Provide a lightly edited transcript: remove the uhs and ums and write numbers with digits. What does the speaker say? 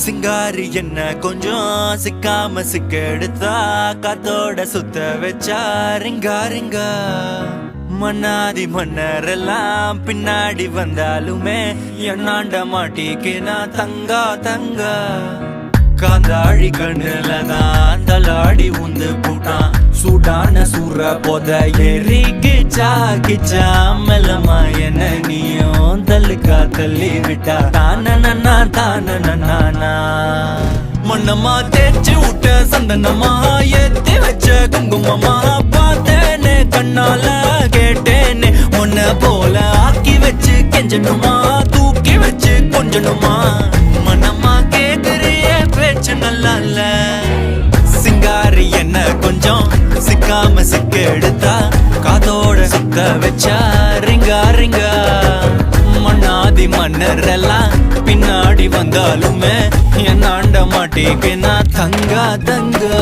சிங்காரி என்ன கொஞ்சம் சிக்காம சிக்கெடுத்தா காத்தோட சுத்த வச்சா ரிங்கா ரிங்கா மன்னாதி மன்னரெல்லாம் பின்னாடி வந்தாலுமே என்னாண்ட மாட்டிக்கு நான் தங்கா தங்கா காந்தாழி கண்ணுலதான் தலாடி உந்து போட்டான் சூடான சூற போத ஏறி கிச்சா கிச்சா மெல்லமா என்ன நீயும் தள்ளுக்கா தள்ளி விட்டா தானனா தானனா மண்ணம்மா தேய்ச்சி விட்ட சந்தனமா ஏத்தி வச்ச குங்குமமா பார்த்தேனே கண்ணால கேட்டேனே உன்ன போல ஆக்கி வச்சு கெஞ்சணுமா தூக்கி வச்சு கொஞ்சணுமா மனமா கேக்குறிய பேச்சு நல்லா இல்ல சிங்காரி என்ன கொஞ்சம் சிக்காம சிக்க எடுத்தா காதோட சுத்த வச்சா ரிங்கா ரிங்கா மண்ணாதி மன்னரெல்லாம் பின்னாடி வந்தாலுமே என்னாண்ட மாட்டேக்கு நான் தங்கா தங்கா